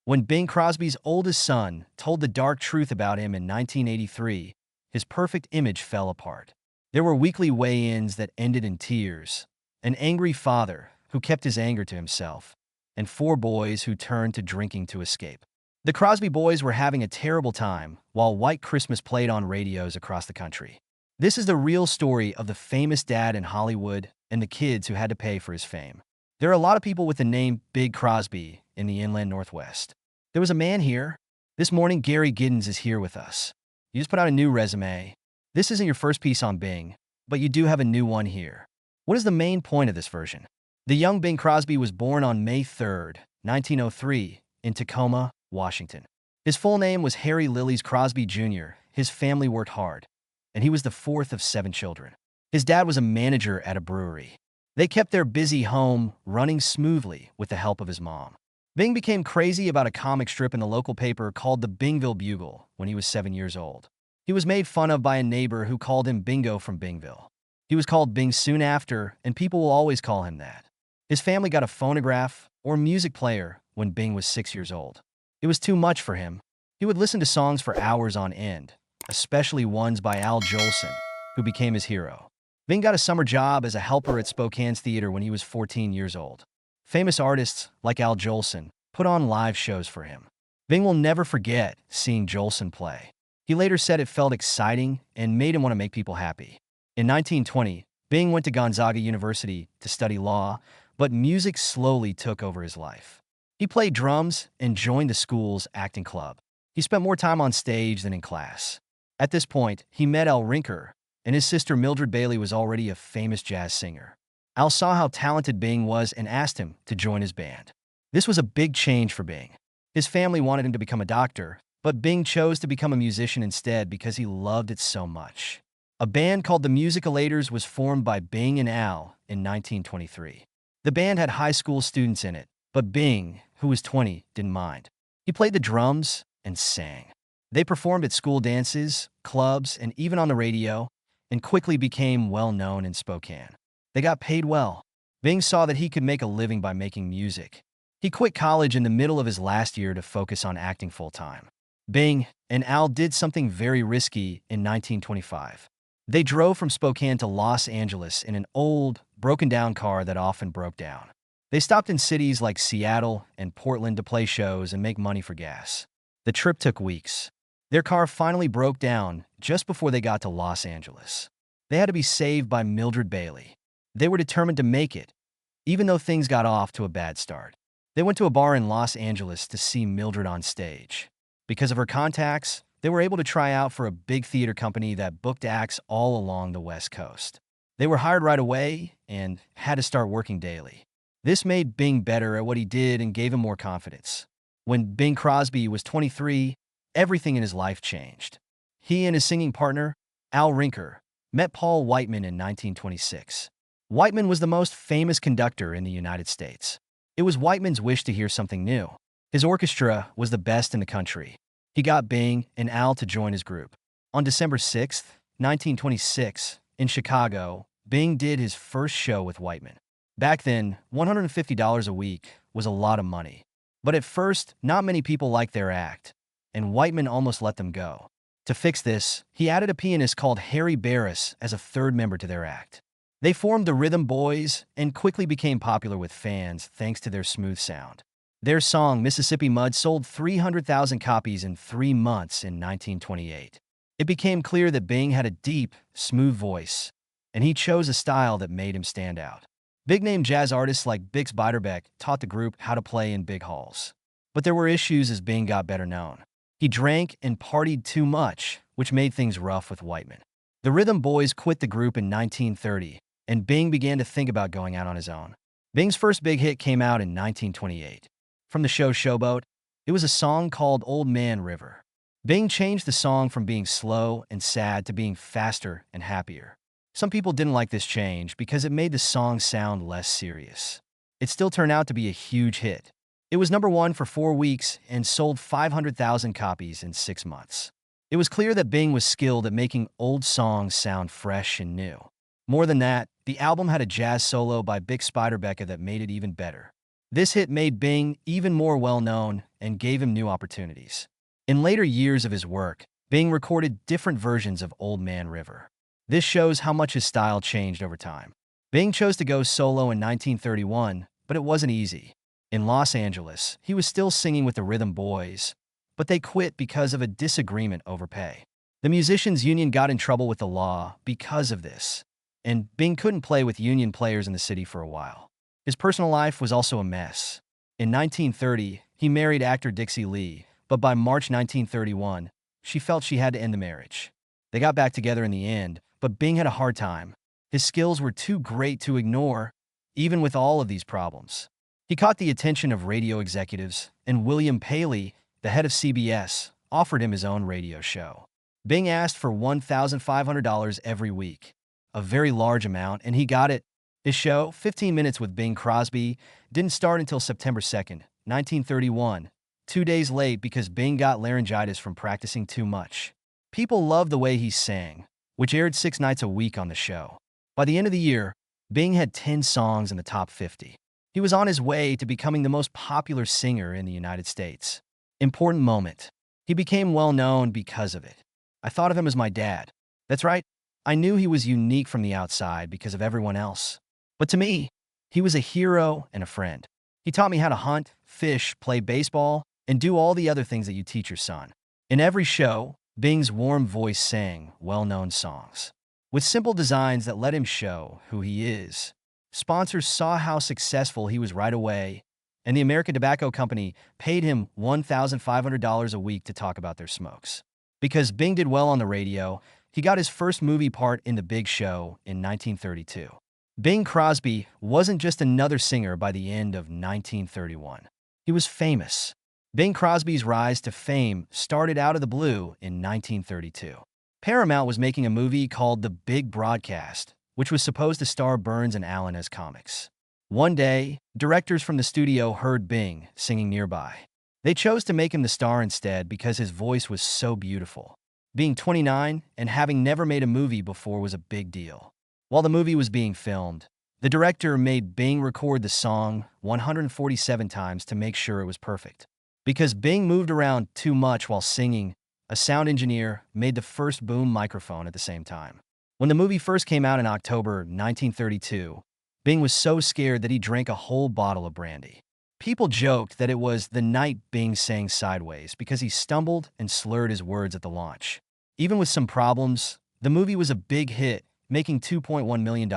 When Bing Crosby's oldest son told the dark truth about him in 1983, his perfect image fell apart. There were weekly weigh-ins that ended in tears, an angry father who kept his anger to himself, and four boys who turned to drinking to escape. The Crosby boys were having a terrible time while White Christmas played on radios across the country. This is the real story of the famous dad in Hollywood and the kids who had to pay for his fame. There are a lot of people with the name Big Crosby in the inland Northwest. There was a man here. This morning, Gary Giddens is here with us. You just put out a new resume. This isn't your first piece on Bing, but you do have a new one here. What is the main point of this version? The young Bing Crosby was born on May 3rd, 1903, in Tacoma, Washington. His full name was Harry Lillies Crosby Jr. His family worked hard, and he was the fourth of 7 children. His dad was a manager at a brewery. They kept their busy home running smoothly with the help of his mom. Bing became crazy about a comic strip in the local paper called the Bingville Bugle when he was 7 years old. He was made fun of by a neighbor who called him Bingo from Bingville. He was called Bing soon after, and people will always call him that. His family got a phonograph or music player when Bing was 6 years old. It was too much for him. He would listen to songs for hours on end, especially ones by Al Jolson, who became his hero. Bing got a summer job as a helper at Spokane's theater when he was 14 years old. Famous artists, like Al Jolson, put on live shows for him. Bing will never forget seeing Jolson play. He later said it felt exciting and made him want to make people happy. In 1920, Bing went to Gonzaga University to study law, but music slowly took over his life. He played drums and joined the school's acting club. He spent more time on stage than in class. At this point, he met Al Rinker, and his sister Mildred Bailey was already a famous jazz singer. Al saw how talented Bing was and asked him to join his band. This was a big change for Bing. His family wanted him to become a doctor, but Bing chose to become a musician instead because he loved it so much. A band called the Musicalators was formed by Bing and Al in 1923. The band had high school students in it, but Bing, who was 20, didn't mind. He played the drums and sang. They performed at school dances, clubs, and even on the radio, and quickly became well-known in Spokane. They got paid well. Bing saw that he could make a living by making music. He quit college in the middle of his last year to focus on acting full-time. Bing and Al did something very risky in 1925. They drove from Spokane to Los Angeles in an old, broken-down car that often broke down. They stopped in cities like Seattle and Portland to play shows and make money for gas. The trip took weeks. Their car finally broke down just before they got to Los Angeles. They had to be saved by Mildred Bailey. They were determined to make it, even though things got off to a bad start. They went to a bar in Los Angeles to see Mildred on stage. Because of her contacts, they were able to try out for a big theater company that booked acts all along the West Coast. They were hired right away and had to start working daily. This made Bing better at what he did and gave him more confidence. When Bing Crosby was 23, everything in his life changed. He and his singing partner, Al Rinker, met Paul Whiteman in 1926. Whiteman was the most famous conductor in the United States. It was Whiteman's wish to hear something new. His orchestra was the best in the country. He got Bing and Al to join his group. On December 6, 1926, in Chicago, Bing did his first show with Whiteman. Back then, $150 a week was a lot of money. But at first, not many people liked their act, and Whiteman almost let them go. To fix this, he added a pianist called Harry Barris as a third member to their act. They formed the Rhythm Boys and quickly became popular with fans thanks to their smooth sound. Their song, Mississippi Mud, sold 300,000 copies in 3 months in 1928. It became clear that Bing had a deep, smooth voice, and he chose a style that made him stand out. Big-name jazz artists like Bix Beiderbecke taught the group how to play in big halls. But there were issues as Bing got better known. He drank and partied too much, which made things rough with Whiteman. The Rhythm Boys quit the group in 1930, and Bing began to think about going out on his own. Bing's first big hit came out in 1928. From the show Showboat, it was a song called Old Man River. Bing changed the song from being slow and sad to being faster and happier. Some people didn't like this change because it made the song sound less serious. It still turned out to be a huge hit. It was #1 for 4 weeks and sold 500,000 copies in 6 months. It was clear that Bing was skilled at making old songs sound fresh and new. More than that, the album had a jazz solo by Bix Beiderbecke that made it even better. This hit made Bing even more well-known and gave him new opportunities. In later years of his work, Bing recorded different versions of Old Man River. This shows how much his style changed over time. Bing chose to go solo in 1931, but it wasn't easy. In Los Angeles, he was still singing with the Rhythm Boys, but they quit because of a disagreement over pay. The musicians' union got in trouble with the law because of this, and Bing couldn't play with union players in the city for a while. His personal life was also a mess. In 1930, he married actor Dixie Lee, but by March 1931, she felt she had to end the marriage. They got back together in the end, but Bing had a hard time. His skills were too great to ignore, even with all of these problems. He caught the attention of radio executives, and William Paley, the head of CBS, offered him his own radio show. Bing asked for $1,500 every week, a very large amount, and he got it. His show, 15 Minutes with Bing Crosby, didn't start until September 2nd, 1931, 2 days late because Bing got laryngitis from practicing too much. People loved the way he sang, which aired 6 nights a week on the show. By the end of the year, Bing had 10 songs in the top 50. He was on his way to becoming the most popular singer in the United States. Important moment. He became well known because of it. I thought of him as my dad. That's right. I knew he was unique from the outside because of everyone else. But to me, he was a hero and a friend. He taught me how to hunt, fish, play baseball, and do all the other things that you teach your son. In every show, Bing's warm voice sang well-known songs, with simple designs that let him show who he is. Sponsors saw how successful he was right away, and the American Tobacco Company paid him $1,500 a week to talk about their smokes. Because Bing did well on the radio, he got his first movie part in The Big Show in 1932. Bing Crosby wasn't just another singer by the end of 1931. He was famous. Bing Crosby's rise to fame started out of the blue in 1932. Paramount was making a movie called The Big Broadcast, which was supposed to star Burns and Allen as comics. One day, directors from the studio heard Bing singing nearby. They chose to make him the star instead because his voice was so beautiful. Being 29 and having never made a movie before was a big deal. While the movie was being filmed, the director made Bing record the song 147 times to make sure it was perfect. Because Bing moved around too much while singing, a sound engineer made the first boom microphone at the same time. When the movie first came out in October 1932, Bing was so scared that he drank a whole bottle of brandy. People joked that it was the night Bing sang Sideways because he stumbled and slurred his words at the launch. Even with some problems, the movie was a big hit, making $2.1 million,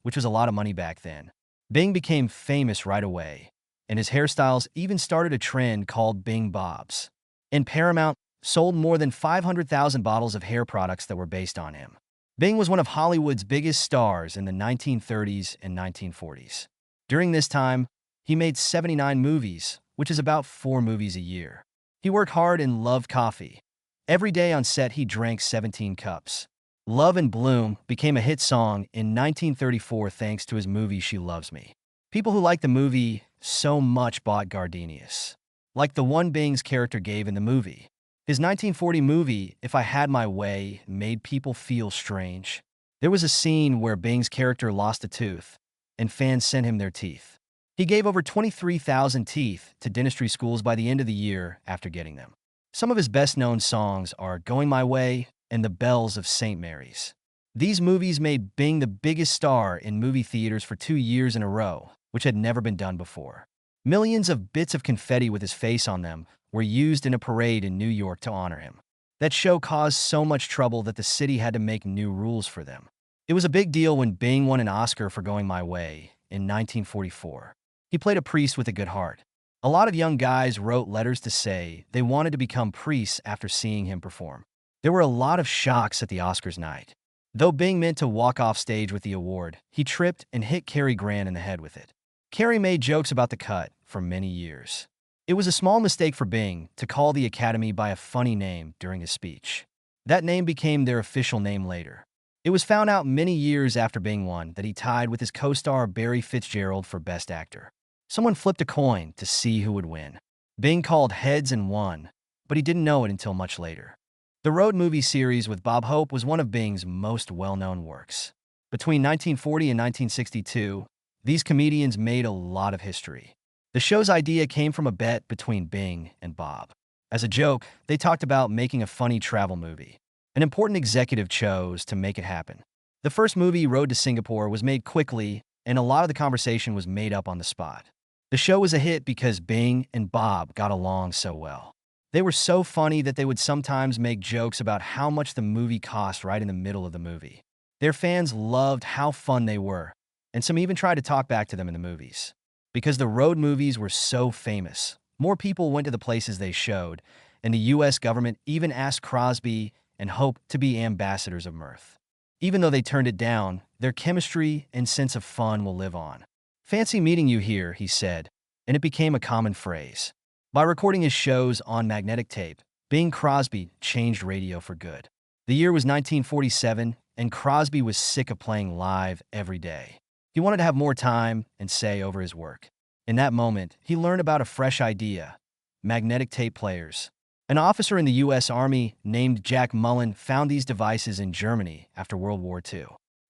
which was a lot of money back then. Bing became famous right away, and his hairstyles even started a trend called Bing Bobs. And Paramount sold more than 500,000 bottles of hair products that were based on him. Bing was one of Hollywood's biggest stars in the 1930s and 1940s. During this time, he made 79 movies, which is about 4 movies a year. He worked hard and loved coffee. Every day on set, he drank 17 cups. Love and Bloom became a hit song in 1934 thanks to his movie She Loves Me. People who liked the movie so much bought gardenias, like the one Bing's character gave in the movie. His 1940 movie, If I Had My Way, made people feel strange. There was a scene where Bing's character lost a tooth, and fans sent him their teeth. He gave over 23,000 teeth to dentistry schools by the end of the year after getting them. Some of his best-known songs are Going My Way and The Bells of St. Mary's. These movies made Bing the biggest star in movie theaters for 2 years in a row, which had never been done before. Millions of bits of confetti with his face on them were used in a parade in New York to honor him. That show caused so much trouble that the city had to make new rules for them. It was a big deal when Bing won an Oscar for Going My Way in 1944. He played a priest with a good heart. A lot of young guys wrote letters to say they wanted to become priests after seeing him perform. There were a lot of shocks at the Oscars night. Though Bing meant to walk off stage with the award, he tripped and hit Cary Grant in the head with it. Cary made jokes about the cut for many years. It was a small mistake for Bing to call the Academy by a funny name during his speech. That name became their official name later. It was found out many years after Bing won that he tied with his co-star Barry Fitzgerald for Best Actor. Someone flipped a coin to see who would win. Bing called heads and won, but he didn't know it until much later. The Road movie series with Bob Hope was one of Bing's most well-known works. Between 1940 and 1962, these comedians made a lot of history. The show's idea came from a bet between Bing and Bob. As a joke, they talked about making a funny travel movie. An important executive chose to make it happen. The first movie, Road to Singapore, was made quickly, and a lot of the conversation was made up on the spot. The show was a hit because Bing and Bob got along so well. They were so funny that they would sometimes make jokes about how much the movie cost right in the middle of the movie. Their fans loved how fun they were, and some even tried to talk back to them in the movies. Because the road movies were so famous, more people went to the places they showed, and the US government even asked Crosby and Hope to be ambassadors of mirth. Even though they turned it down, their chemistry and sense of fun will live on. "Fancy meeting you here," he said, and it became a common phrase. By recording his shows on magnetic tape, Bing Crosby changed radio for good. The year was 1947, and Crosby was sick of playing live every day. He wanted to have more time and say over his work. In that moment, he learned about a fresh idea: magnetic tape players. An officer in the U.S. Army named Jack Mullen found these devices in Germany after World War II.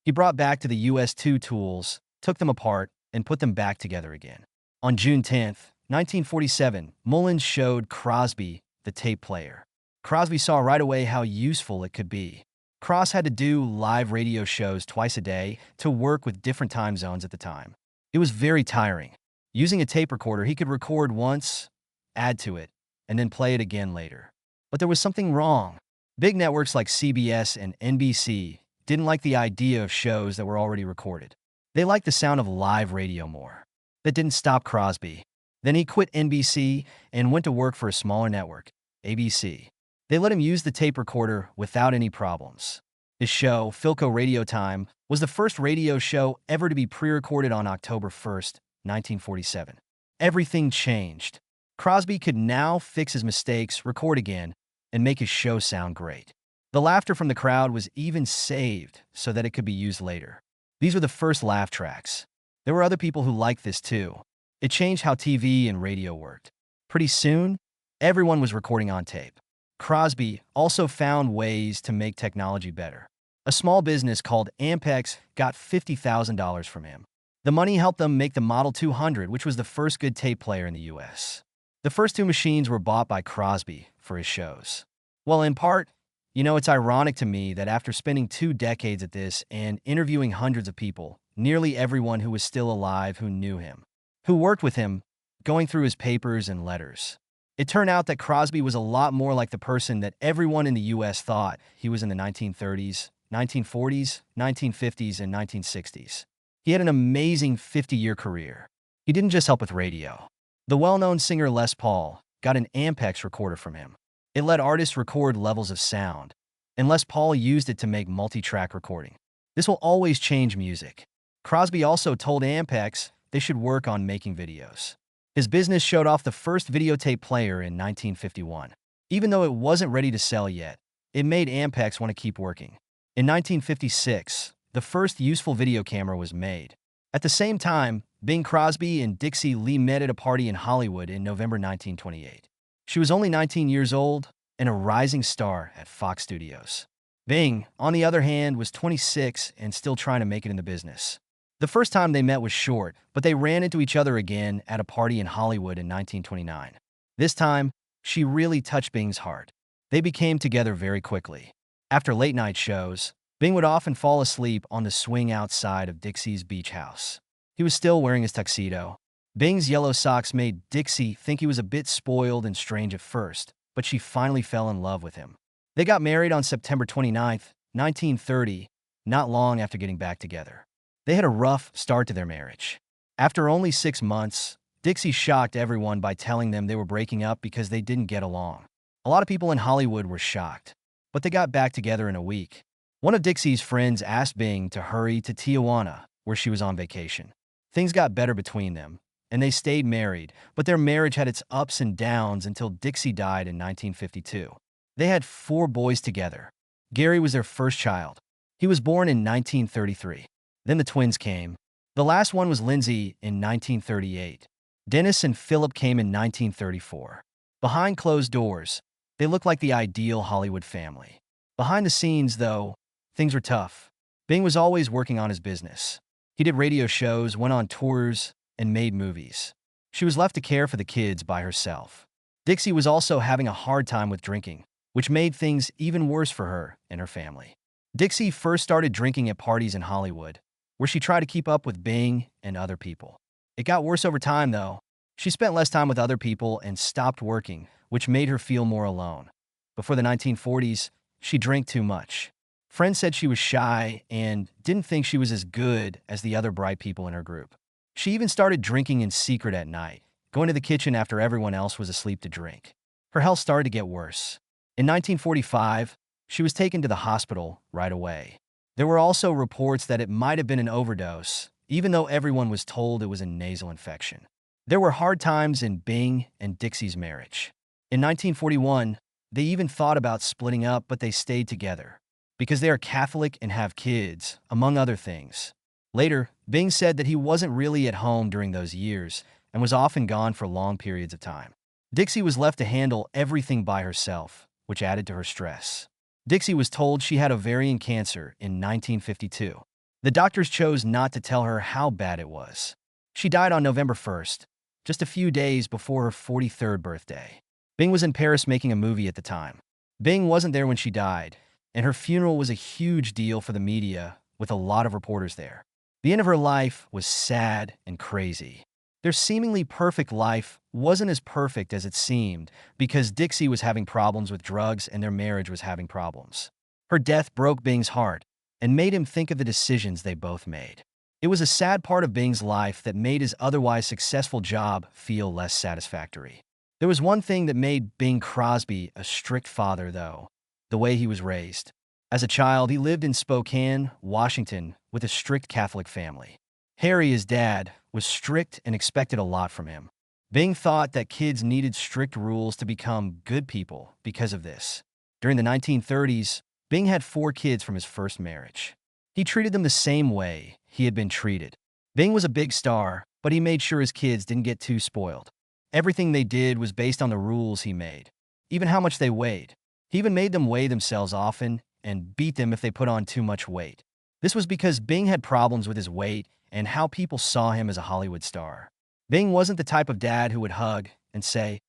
He brought back to the U.S. two tools, took them apart, and put them back together again. On June 10, 1947, Mullen showed Crosby the tape player. Crosby saw right away how useful it could be. Cross had to do live radio shows twice a day to work with different time zones at the time. It was very tiring. Using a tape recorder, he could record once, add to it, and then play it again later. But there was something wrong. Big networks like CBS and NBC didn't like the idea of shows that were already recorded. They liked the sound of live radio more. That didn't stop Crosby. Then he quit NBC and went to work for a smaller network, ABC. They let him use the tape recorder without any problems. His show, Philco Radio Time, was the first radio show ever to be pre-recorded on October 1st, 1947. Everything changed. Crosby could now fix his mistakes, record again, and make his show sound great. The laughter from the crowd was even saved so that it could be used later. These were the first laugh tracks. There were other people who liked this too. It changed how TV and radio worked. Pretty soon, everyone was recording on tape. Crosby also found ways to make technology better. A small business called Ampex got $50,000 from him. The money helped them make the Model 200, which was the first good tape player in the U.S. The first two machines were bought by Crosby for his shows. Well, in part, it's ironic to me that after spending 2 decades at this and interviewing hundreds of people, nearly everyone who was still alive who knew him, who worked with him, going through his papers and letters, it turned out that Crosby was a lot more like the person that everyone in the U.S. thought he was in the 1930s, 1940s, 1950s, and 1960s. He had an amazing 50-year career. He didn't just help with radio. The well-known singer Les Paul got an Ampex recorder from him. It let artists record levels of sound, and Les Paul used it to make multi-track recording. This will always change music. Crosby also told Ampex they should work on making videos. His business showed off the first videotape player in 1951. Even though it wasn't ready to sell yet, it made Ampex want to keep working. In 1956, the first useful video camera was made. At the same time, Bing Crosby and Dixie Lee met at a party in Hollywood in November 1928. She was only 19 years old and a rising star at Fox Studios. Bing, on the other hand, was 26 and still trying to make it in the business. The first time they met was short, but they ran into each other again at a party in Hollywood in 1929. This time, she really touched Bing's heart. They became together very quickly. After late-night shows, Bing would often fall asleep on the swing outside of Dixie's beach house. He was still wearing his tuxedo. Bing's yellow socks made Dixie think he was a bit spoiled and strange at first, but she finally fell in love with him. They got married on September 29, 1930, not long after getting back together. They had a rough start to their marriage. After only 6 months, Dixie shocked everyone by telling them they were breaking up because they didn't get along. A lot of people in Hollywood were shocked, but they got back together in a week. One of Dixie's friends asked Bing to hurry to Tijuana, where she was on vacation. Things got better between them, and they stayed married, but their marriage had its ups and downs until Dixie died in 1952. They had 4 boys together. Gary was their first child. He was born in 1933. Then the twins came. The last one was Lindsay in 1938. Dennis and Philip came in 1934. Behind closed doors, they looked like the ideal Hollywood family. Behind the scenes, though, things were tough. Bing was always working on his business. He did radio shows, went on tours, and made movies. She was left to care for the kids by herself. Dixie was also having a hard time with drinking, which made things even worse for her and her family. Dixie first started drinking at parties in Hollywood, where she tried to keep up with Bing and other people. It got worse over time, though. She spent less time with other people and stopped working, which made her feel more alone. Before the 1940s, she drank too much. Friends said she was shy and didn't think she was as good as the other bright people in her group. She even started drinking in secret at night, going to the kitchen after everyone else was asleep to drink. Her health started to get worse. In 1945, she was taken to the hospital right away. There were also reports that it might have been an overdose, even though everyone was told it was a nasal infection. There were hard times in Bing and Dixie's marriage. In 1941, they even thought about splitting up, but they stayed together because they are Catholic and have kids, among other things. Later, Bing said that he wasn't really at home during those years and was often gone for long periods of time. Dixie was left to handle everything by herself, which added to her stress. Dixie was told she had ovarian cancer in 1952. The doctors chose not to tell her how bad it was. She died on November 1st, just a few days before her 43rd birthday. Bing was in Paris making a movie at the time. Bing wasn't there when she died, and her funeral was a huge deal for the media, with a lot of reporters there. The end of her life was sad and crazy. Their seemingly perfect life wasn't as perfect as it seemed because Dixie was having problems with drugs and their marriage was having problems. Her death broke Bing's heart and made him think of the decisions they both made. It was a sad part of Bing's life that made his otherwise successful job feel less satisfactory. There was one thing that made Bing Crosby a strict father, though: the way he was raised. As a child, he lived in Spokane, Washington, with a strict Catholic family. Harry, his dad, was strict and expected a lot from him. Bing thought that kids needed strict rules to become good people because of this. During the 1930s, Bing had 4 kids from his first marriage. He treated them the same way he had been treated. Bing was a big star, but he made sure his kids didn't get too spoiled. Everything they did was based on the rules he made, even how much they weighed. He even made them weigh themselves often and beat them if they put on too much weight. This was because Bing had problems with his weight and how people saw him as a Hollywood star. Bing wasn't the type of dad who would hug and say,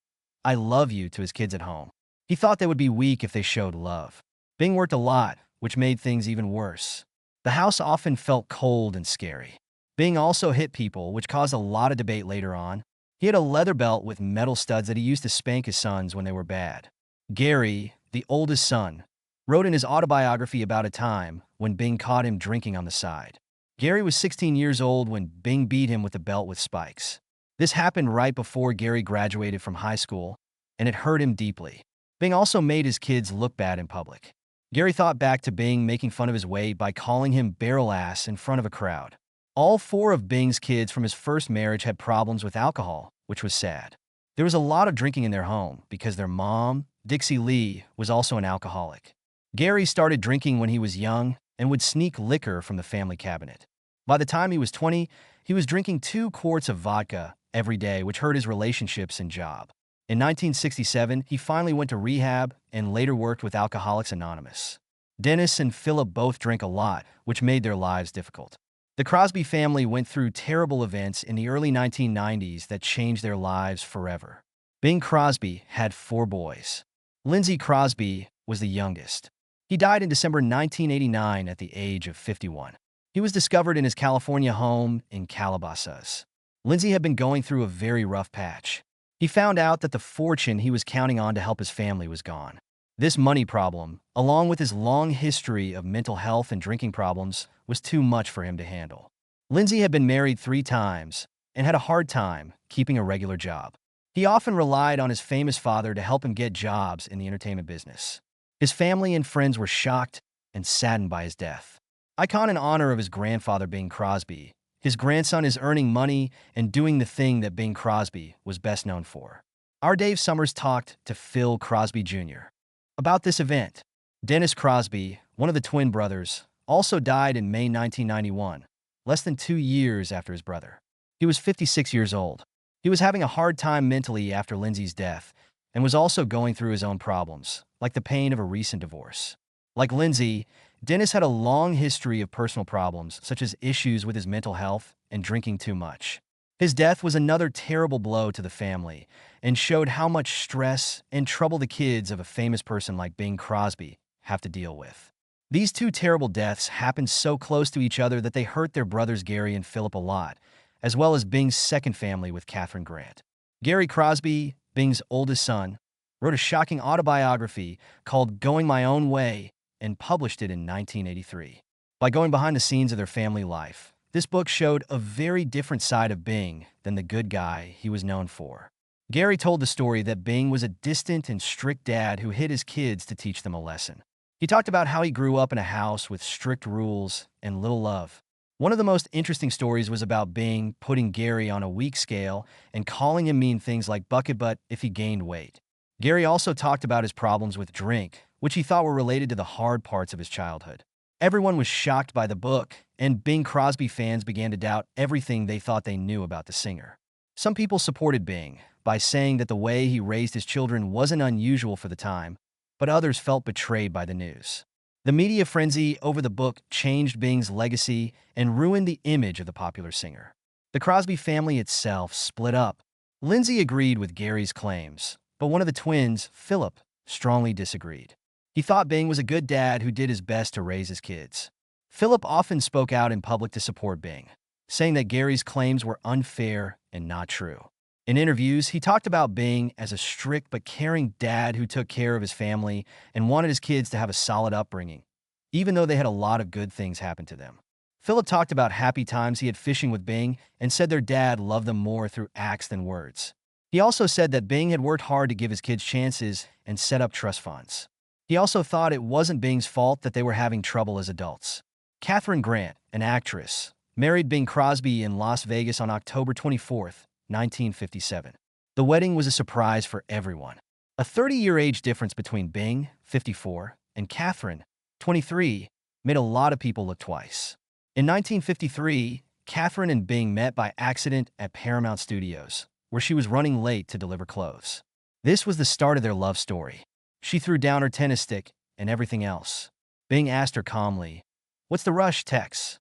"I love you," to his kids at home. He thought they would be weak if they showed love. Bing worked a lot, which made things even worse. The house often felt cold and scary. Bing also hit people, which caused a lot of debate later on. He had a leather belt with metal studs that he used to spank his sons when they were bad. Gary, the oldest son, wrote in his autobiography about a time when Bing caught him drinking on the side. Gary was 16 years old when Bing beat him with a belt with spikes. This happened right before Gary graduated from high school, and it hurt him deeply. Bing also made his kids look bad in public. Gary thought back to Bing making fun of his weight by calling him barrel ass in front of a crowd. All 4 of Bing's kids from his first marriage had problems with alcohol, which was sad. There was a lot of drinking in their home because their mom, Dixie Lee, was also an alcoholic. Gary started drinking when he was young and would sneak liquor from the family cabinet. By the time he was 20, he was drinking 2 quarts of vodka every day, which hurt his relationships and job. In 1967, he finally went to rehab and later worked with Alcoholics Anonymous. Dennis and Philip both drank a lot, which made their lives difficult. The Crosby family went through terrible events in the early 1990s that changed their lives forever. Bing Crosby had 4 boys. Lindsay Crosby was the youngest. He died in December 1989 at the age of 51. He was discovered in his California home in Calabasas. Lindsay had been going through a very rough patch. He found out that the fortune he was counting on to help his family was gone. This money problem, along with his long history of mental health and drinking problems, was too much for him to handle. Lindsay had been married 3 times and had a hard time keeping a regular job. He often relied on his famous father to help him get jobs in the entertainment business. His family and friends were shocked and saddened by his death. Icon in honor of his grandfather, Bing Crosby, his grandson is earning money and doing the thing that Bing Crosby was best known for. Our Dave Summers talked to Phil Crosby Jr. about this event. Dennis Crosby, one of the twin brothers, also died in May 1991, less than 2 years after his brother. He was 56 years old. He was having a hard time mentally after Lindsay's death and was also going through his own problems, like the pain of a recent divorce. Like Lindsay, Dennis had a long history of personal problems, such as issues with his mental health and drinking too much. His death was another terrible blow to the family and showed how much stress and trouble the kids of a famous person like Bing Crosby have to deal with. These two terrible deaths happened so close to each other that they hurt their brothers Gary and Philip a lot, as well as Bing's second family with Catherine Grant. Gary Crosby, Bing's oldest son, wrote a shocking autobiography called Going My Own Way and published it in 1983. By going behind the scenes of their family life, this book showed a very different side of Bing than the good guy he was known for. Gary told the story that Bing was a distant and strict dad who hid his kids to teach them a lesson. He talked about how he grew up in a house with strict rules and little love. One of the most interesting stories was about Bing putting Gary on a weak scale and calling him mean things like bucket butt if he gained weight. Gary also talked about his problems with drink, which he thought were related to the hard parts of his childhood. Everyone was shocked by the book, and Bing Crosby fans began to doubt everything they thought they knew about the singer. Some people supported Bing by saying that the way he raised his children wasn't unusual for the time, but others felt betrayed by the news. The media frenzy over the book changed Bing's legacy and ruined the image of the popular singer. The Crosby family itself split up. Lindsay agreed with Gary's claims, but one of the twins, Philip, strongly disagreed. He thought Bing was a good dad who did his best to raise his kids. Philip often spoke out in public to support Bing, saying that Gary's claims were unfair and not true. In interviews, he talked about Bing as a strict but caring dad who took care of his family and wanted his kids to have a solid upbringing, even though they had a lot of good things happen to them. Philip talked about happy times he had fishing with Bing and said their dad loved them more through acts than words. He also said that Bing had worked hard to give his kids chances and set up trust funds. He also thought it wasn't Bing's fault that they were having trouble as adults. Catherine Grant, an actress, married Bing Crosby in Las Vegas on October 24, 1957. The wedding was a surprise for everyone. A 30-year age difference between Bing, 54, and Catherine, 23, made a lot of people look twice. In 1953, Catherine and Bing met by accident at Paramount Studios, where she was running late to deliver clothes. This was the start of their love story. She threw down her tennis stick and everything else. Bing asked her calmly, "What's the rush, Tex?"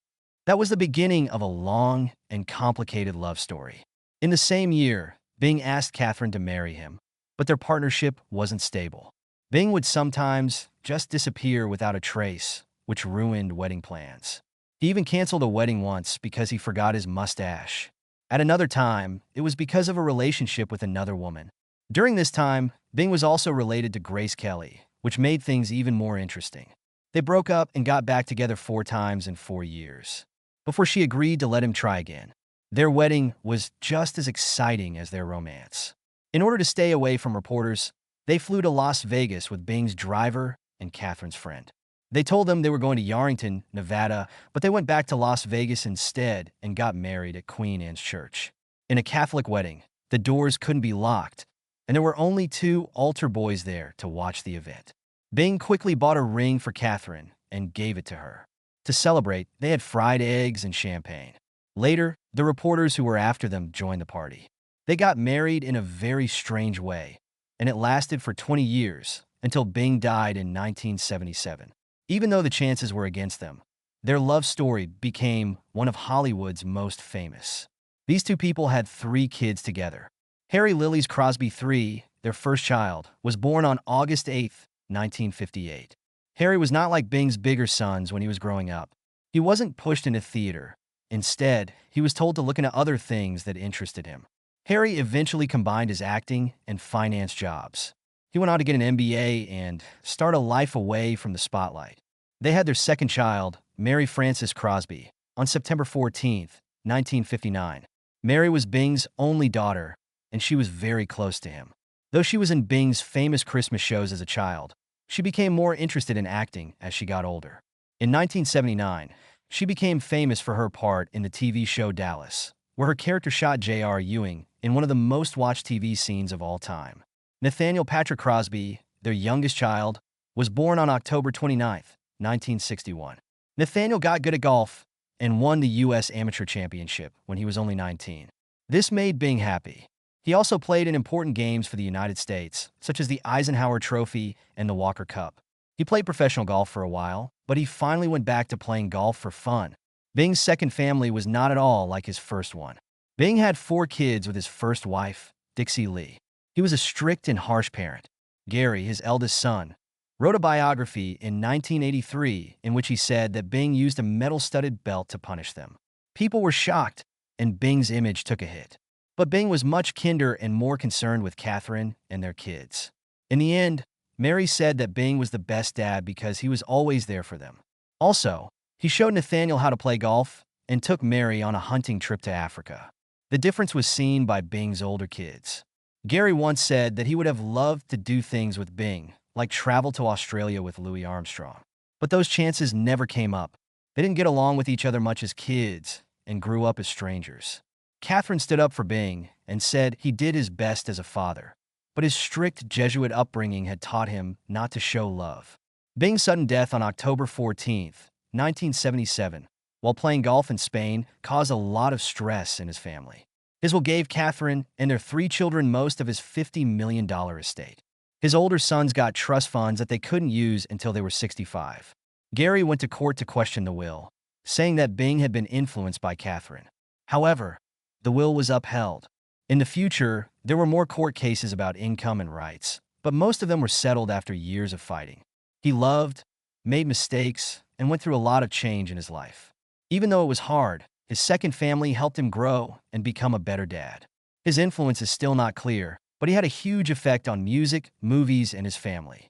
That was the beginning of a long and complicated love story. In the same year, Bing asked Catherine to marry him, but their partnership wasn't stable. Bing would sometimes just disappear without a trace, which ruined wedding plans. He even canceled a wedding once because he forgot his mustache. At another time, it was because of a relationship with another woman. During this time, Bing was also related to Grace Kelly, which made things even more interesting. They broke up and got back together 4 times in 4 years, before she agreed to let him try again. Their wedding was just as exciting as their romance. In order to stay away from reporters, they flew to Las Vegas with Bing's driver and Catherine's friend. They told them they were going to Yarrington, Nevada, but they went back to Las Vegas instead and got married at Queen Anne's Church. In a Catholic wedding, the doors couldn't be locked, and there were only 2 altar boys there to watch the event. Bing quickly bought a ring for Catherine and gave it to her. To celebrate, they had fried eggs and champagne. Later, the reporters who were after them joined the party. They got married in a very strange way, and it lasted for 20 years, until Bing died in 1977. Even though the chances were against them, their love story became one of Hollywood's most famous. These 2 people had 3 kids together. Harry Lilies Crosby III, their first child, was born on August 8, 1958. Harry was not like Bing's bigger sons when he was growing up. He wasn't pushed into theater. Instead, he was told to look into other things that interested him. Harry eventually combined his acting and finance jobs. He went on to get an MBA and start a life away from the spotlight. They had their second child, Mary Frances Crosby, on September 14, 1959. Mary was Bing's only daughter, and she was very close to him. Though she was in Bing's famous Christmas shows as a child, she became more interested in acting as she got older. In 1979, she became famous for her part in the TV show Dallas, where her character shot J.R. Ewing in one of the most watched TV scenes of all time. Nathaniel Patrick Crosby, their youngest child, was born on October 29, 1961. Nathaniel got good at golf and won the U.S. Amateur Championship when he was only 19. This made Bing happy. He also played in important games for the United States, such as the Eisenhower Trophy and the Walker Cup. He played professional golf for a while, but he finally went back to playing golf for fun. Bing's second family was not at all like his first one. Bing had 4 kids with his first wife, Dixie Lee. He was a strict and harsh parent. Gary, his eldest son, wrote a biography in 1983 in which he said that Bing used a metal-studded belt to punish them. People were shocked, and Bing's image took a hit. But Bing was much kinder and more concerned with Catherine and their kids. In the end, Mary said that Bing was the best dad because he was always there for them. Also, he showed Nathaniel how to play golf and took Mary on a hunting trip to Africa. The difference was seen by Bing's older kids. Gary once said that he would have loved to do things with Bing, like travel to Australia with Louis Armstrong. But those chances never came up. They didn't get along with each other much as kids and grew up as strangers. Catherine stood up for Bing and said he did his best as a father, but his strict Jesuit upbringing had taught him not to show love. Bing's sudden death on October 14, 1977, while playing golf in Spain, caused a lot of stress in his family. His will gave Catherine and their 3 children most of his $50 million estate. His older sons got trust funds that they couldn't use until they were 65. Gary went to court to question the will, saying that Bing had been influenced by Catherine. However, the will was upheld. In the future, there were more court cases about income and rights, but most of them were settled after years of fighting. He loved, made mistakes, and went through a lot of change in his life. Even though it was hard, his second family helped him grow and become a better dad. His influence is still not clear, but he had a huge effect on music, movies, and his family.